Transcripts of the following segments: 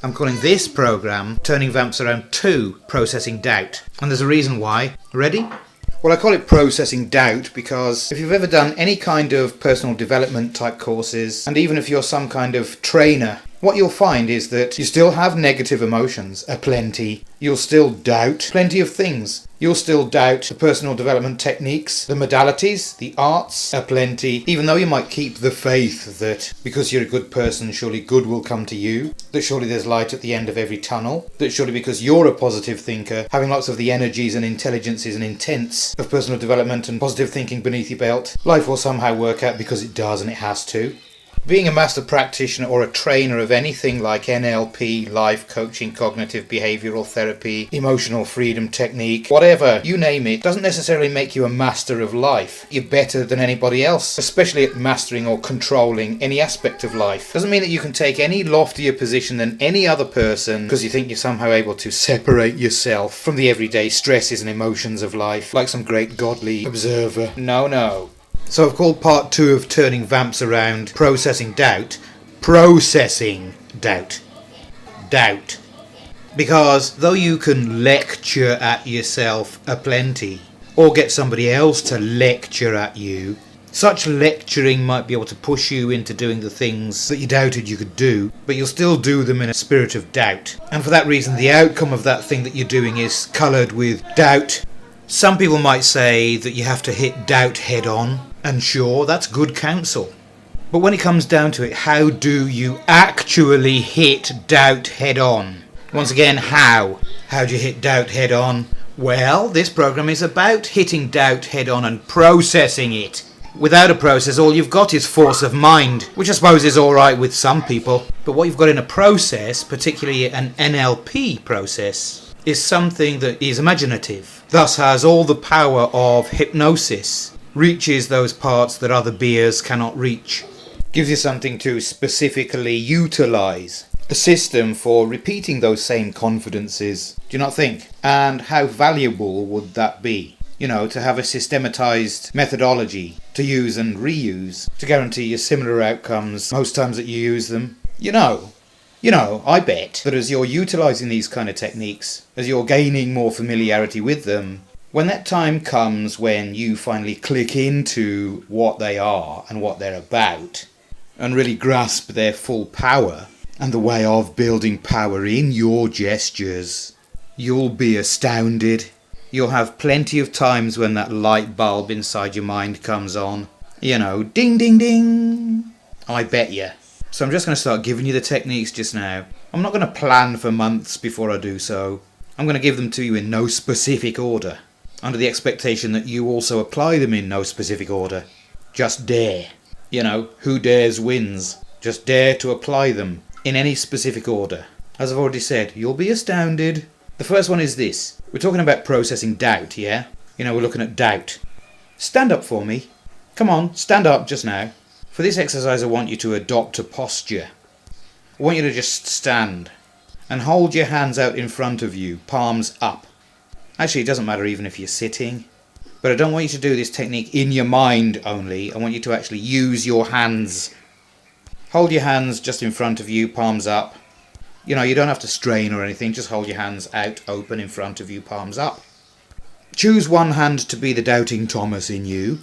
I'm calling this program Turning Vamps Around 2, Processing Doubt. And there's a reason why. Ready? Well, I call it processing doubt because if you've ever done any kind of personal development type courses, and even if you're some kind of trainer, what you'll find is that you still have negative emotions aplenty. You'll still doubt plenty of things. You'll still doubt the personal development techniques, the modalities, the arts aplenty, even though you might keep the faith that because you're a good person, surely good will come to you, that surely there's light at the end of every tunnel, that surely because you're a positive thinker, having lots of the energies and intelligences and intents of personal development and positive thinking beneath your belt, life will somehow work out because it does and it has to. Being a master practitioner or a trainer of anything like NLP, life coaching, cognitive behavioural therapy, emotional freedom technique, whatever, you name it, doesn't necessarily make you a master of life. You're better than anybody else, especially at mastering or controlling any aspect of life. Doesn't mean that you can take any loftier position than any other person because you think you're somehow able to separate yourself from the everyday stresses and emotions of life like some great godly observer. No. So I've called part 2 of Turning Vamps Around Processing Doubt, Processing Doubt. Doubt. Because though you can lecture at yourself aplenty, or get somebody else to lecture at you, such lecturing might be able to push you into doing the things that you doubted you could do, but you'll still do them in a spirit of doubt. And for that reason, the outcome of that thing that you're doing is coloured with doubt. Some people might say that you have to hit doubt head on. And sure, that's good counsel. But when it comes down to it, how do you actually hit doubt head on? Once again, how? How do you hit doubt head on? Well, this program is about hitting doubt head on and processing it. Without a process, all you've got is force of mind, which I suppose is alright with some people. But what you've got in a process, particularly an NLP process, is something that is imaginative, thus has all the power of hypnosis. Reaches those parts that other beers cannot reach. Gives you something to specifically utilise. A system for repeating those same confidences. Do you not think? And how valuable would that be? You know, to have a systematised methodology to use and reuse to guarantee you similar outcomes most times that you use them. You know, I bet that as you're utilising these kind of techniques, as you're gaining more familiarity with them, when that time comes when you finally click into what they are and what they're about, and really grasp their full power and the way of building power in your gestures, you'll be astounded. You'll have plenty of times when that light bulb inside your mind comes on. You know, ding ding ding. I bet you. So I'm just going to start giving you the techniques just now. I'm not going to plan for months before I do so. I'm going to give them to you in no specific order, under the expectation that you also apply them in no specific order. Just dare. You know, who dares wins. Just dare to apply them in any specific order. As I've already said, you'll be astounded. The first one is this. We're talking about processing doubt, yeah? You know, we're looking at doubt. Stand up for me. Come on, stand up just now. For this exercise, I want you to adopt a posture. I want you to just stand and hold your hands out in front of you, palms up. Actually, it doesn't matter even if you're sitting. But I don't want you to do this technique in your mind only. I want you to actually use your hands. Hold your hands just in front of you, palms up. You know, you don't have to strain or anything. Just hold your hands out, open in front of you, palms up. Choose one hand to be the doubting Thomas in you.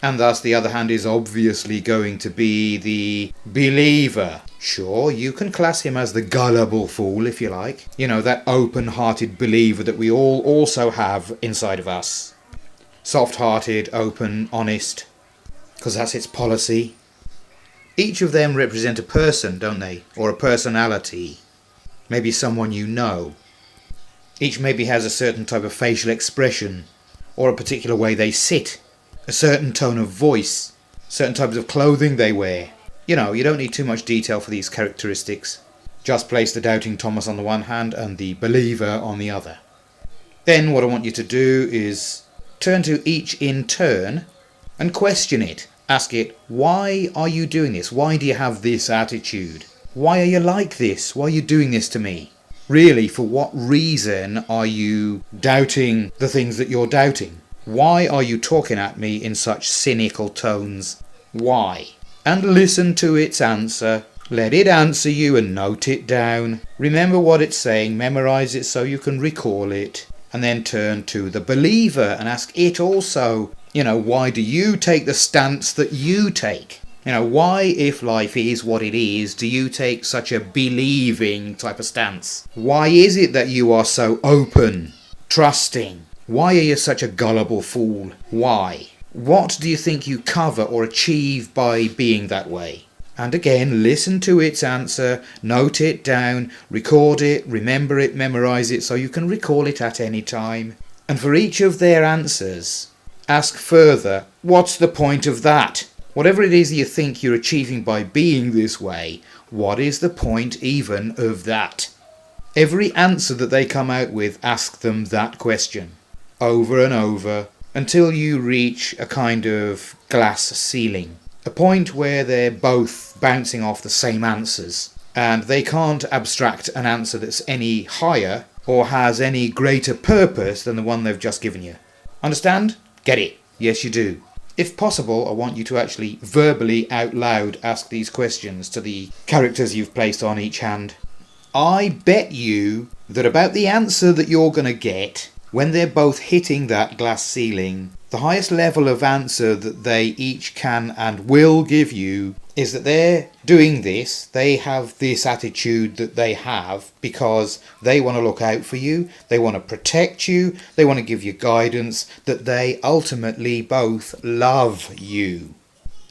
And thus the other hand is obviously going to be the believer. Sure, you can class him as the gullible fool if you like. You know, that open-hearted believer that we all also have inside of us. Soft-hearted, open, honest. Because that's its policy. Each of them represent a person, don't they? Or a personality. Maybe someone you know. Each maybe has a certain type of facial expression. Or a particular way they sit. A certain tone of voice, certain types of clothing they wear. You know, you don't need too much detail for these characteristics. Just place the doubting Thomas on the one hand and the believer on the other. Then what I want you to do is turn to each in turn and question it. Ask it, why are you doing this? Why do you have this attitude? Why are you like this? Why are you doing this to me? Really, for what reason are you doubting the things that you're doubting? Why are you talking at me in such cynical tones? Why? And listen to its answer. Let it answer you and note it down. Remember what it's saying, memorize it so you can recall it. And then turn to the believer and ask it also, why do you take the stance that you take? Why, if life is what it is, do you take such a believing type of stance? Why is it that you are so open, trusting? Why are you such a gullible fool? Why? What do you think you cover or achieve by being that way? And again, listen to its answer, note it down, record it, remember it, memorize it so you can recall it at any time. And for each of their answers, ask further, what's the point of that? Whatever it is you think you're achieving by being this way, what is the point even of that? Every answer that they come out with, ask them that question, over and over, until you reach a kind of glass ceiling. A point where they're both bouncing off the same answers, and they can't abstract an answer that's any higher or has any greater purpose than the one they've just given you. Understand? Get it? Yes, you do. If possible, I want you to actually verbally out loud ask these questions to the characters you've placed on each hand. I bet you that about the answer that you're going to get when they're both hitting that glass ceiling, the highest level of answer that they each can and will give you is that they're doing this, they have this attitude that they have because they want to look out for you, they want to protect you, they want to give you guidance, that they ultimately both love you.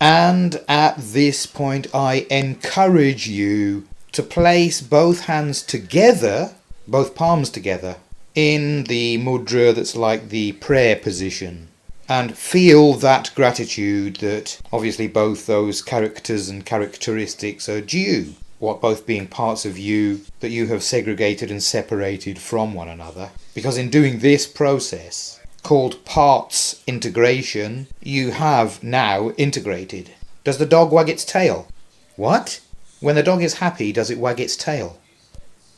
And at this point I encourage you to place both hands together, both palms together, in the mudra that's like the prayer position. And feel that gratitude that obviously both those characters and characteristics are due, what both being parts of you that you have segregated and separated from one another. Because in doing this process, called parts integration, you have now integrated. Does the dog wag its tail? What? When the dog is happy, does it wag its tail?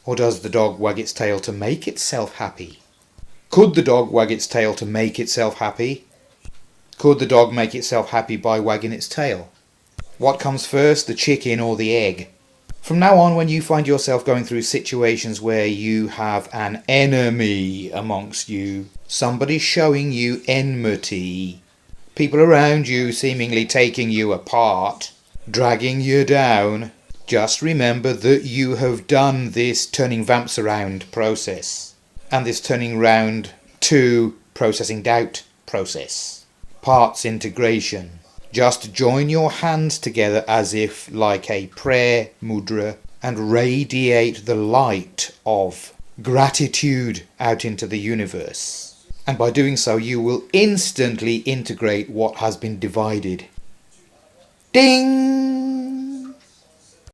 Or does the dog wag its tail to make itself happy? Could the dog wag its tail to make itself happy? Could the dog make itself happy by wagging its tail? What comes first, the chicken or the egg? From now on, when you find yourself going through situations where you have an enemy amongst you, somebody showing you enmity, people around you seemingly taking you apart, dragging you down, just remember that you have done this turning vamps around process, and this turning round to processing doubt process. Parts integration. Just join your hands together as if like a prayer mudra and radiate the light of gratitude out into the universe. And by doing so, you will instantly integrate what has been divided. Ding!